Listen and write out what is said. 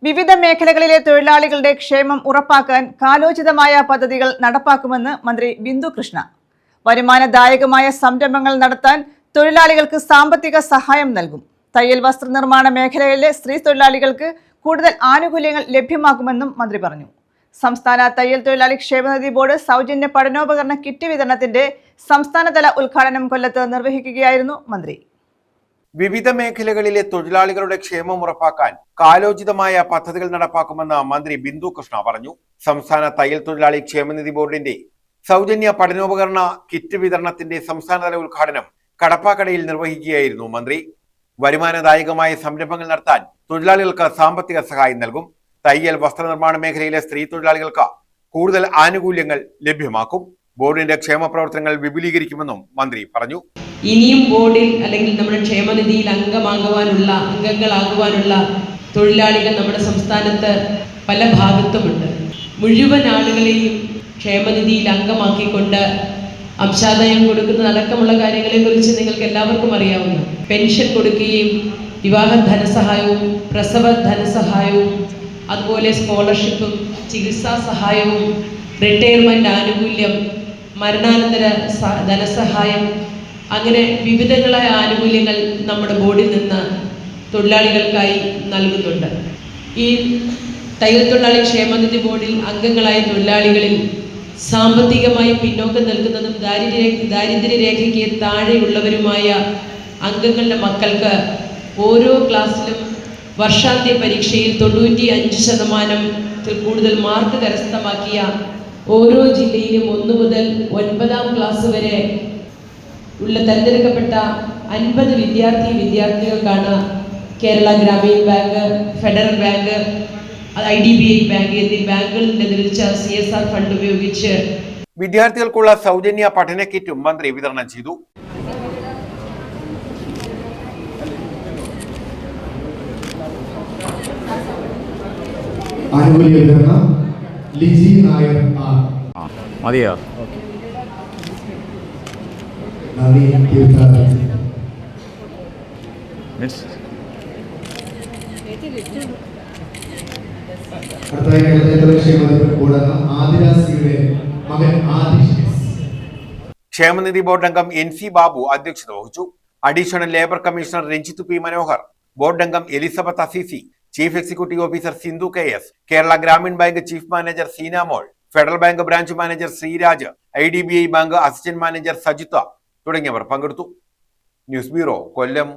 വിവിധ മേഖലകളിലെ തൊഴിലാളികളുടെ ക്ഷേമം ഉറപ്പാക്കാൻ കാലോചിതമായ പദ്ധതികൾ നടപ്പാക്കുമെന്ന് മന്ത്രി ബിന്ദു കൃഷ്ണ. വരുമാനദായകമായ സംരംഭങ്ങൾ നടത്താൻ തൊഴിലാളികൾക്ക് സാമ്പത്തിക സഹായം നൽകും. തയ്യൽ വസ്ത്രനിർമ്മാണ മേഖലയിലെ സ്ത്രീ തൊഴിലാളികൾക്ക് കൂടുതൽ ആനുകൂല്യങ്ങൾ ലഭ്യമാക്കുമെന്നും മന്ത്രി പറഞ്ഞു. സംസ്ഥാന തയ്യൽ തൊഴിലാളി ക്ഷേമനിധി ബോർഡ് സൗജന്യ പഠനോപകരണ കിറ്റ് വിതരണത്തിന്റെ സംസ്ഥാനതല ഉദ്ഘാടനം കൊല്ലത്ത് നിർവഹിക്കുകയായിരുന്നു മന്ത്രി. വിവിധ മേഖലകളിലെ തൊഴിലാളികളുടെ ക്ഷേമം ഉറപ്പാക്കാൻ കാലോചിതമായ പദ്ധതികൾ നടപ്പാക്കുമെന്ന് മന്ത്രി ബിന്ദു കൃഷ്ണ പറഞ്ഞു. സംസ്ഥാന തയ്യൽ തൊഴിലാളി ക്ഷേമനിധി ബോർഡിന്റെ സൗജന്യ പഠനോപകരണ കിറ്റ് വിതരണത്തിന്റെ സംസ്ഥാനതല ഉദ്ഘാടനം കടപ്പാക്കടയിൽ നിർവഹിക്കുകയായിരുന്നു മന്ത്രി. വരുമാനദായകമായ സംരംഭങ്ങൾ നടത്താൻ തൊഴിലാളികൾക്ക് സാമ്പത്തിക സഹായം നൽകും. തയ്യൽ വസ്ത്രനിർമ്മാണ മേഖലയിലെ സ്ത്രീ തൊഴിലാളികൾക്ക് കൂടുതൽ ആനുകൂല്യങ്ങൾ ലഭ്യമാക്കും. ബോർഡിന്റെ ക്ഷേമ പ്രവർത്തനങ്ങൾ വിപുലീകരിക്കുമെന്നും മന്ത്രി പറഞ്ഞു. ഇനിയും ബോർഡിൽ അല്ലെങ്കിൽ നമ്മുടെ ക്ഷേമനിധിയിൽ അംഗങ്ങളാകുവാനുള്ള തൊഴിലാളികൾ നമ്മുടെ സംസ്ഥാനത്ത് പല ഭാഗത്തുമുണ്ട്. മുഴുവൻ ആളുകളെയും ക്ഷേമനിധിയിൽ അംഗമാക്കിക്കൊണ്ട് അംശാദായം കൊടുക്കുന്നതടക്കമുള്ള കാര്യങ്ങളെക്കുറിച്ച് നിങ്ങൾക്ക് എല്ലാവർക്കും അറിയാവുന്ന പെൻഷൻ കൊടുക്കുകയും വിവാഹ ധനസഹായവും പ്രസവ ധനസഹായവും അതുപോലെ സ്കോളർഷിപ്പും ചികിത്സാ സഹായവും റിട്ടയർമെൻറ്റ് ആനുകൂല്യം മരണാനന്തര ധനസഹായം അങ്ങനെ വിവിധങ്ങളായ ആനുകൂല്യങ്ങൾ നമ്മുടെ ബോർഡിൽ നിന്ന് തൊഴിലാളികൾക്കായി നൽകുന്നുണ്ട്. ഈ തയ്യൽ തൊഴിലാളി ക്ഷേമനിധി ബോർഡിൽ അംഗങ്ങളായ തൊഴിലാളികളിൽ സാമ്പത്തികമായി പിന്നോക്കം നിൽക്കുന്നതും ദാരിദ്ര്യരേഖയ്ക്ക് താഴെയുള്ളവരുമായ അംഗങ്ങളുടെ മക്കൾക്ക് ഓരോ ക്ലാസ്സിലും വർഷാന്ത്യ പരീക്ഷയിൽ 95% കൂടുതൽ മാർക്ക് കരസ്ഥമാക്കിയ ഓരോ ജില്ലയിലും 1 മുതൽ 9ാം ക്ലാസ് വരെ ഉള്ള തെരഞ്ഞെടുക്കപ്പെട്ട 50 വിദ്യാർത്ഥികൾക്കാണ് Kerala Gramin bank, federal bank, IDBI bank എന്നീ ബാങ്കുകളിൽ ലഭിച്ച CSR ഫണ്ട് ഉപയോഗിച്ച് വിദ്യാർത്ഥികൾക്കുള്ള സൗജന്യ പഠന കിറ്റും മന്ത്രി വിതരണം ചെയ്തു. മതിയോ? ക്ഷേമനിധി ബോർഡ് അംഗം NC ബാബു അധ്യക്ഷത വഹിച്ചു. Additional labour commissioner Ranjith P Manohar, board അംഗം Elizabeth Azeezi, chief executive officer Sindhu KS, Kerala Gramin bank chief manager Seena Mol, federal bank branch manager Sreeraj, IDBI bank assistant manager Sajitha തുടങ്ങിയവർ പങ്കെടുത്തു. ന്യൂസ് ബ്യൂറോ, കൊല്ലം.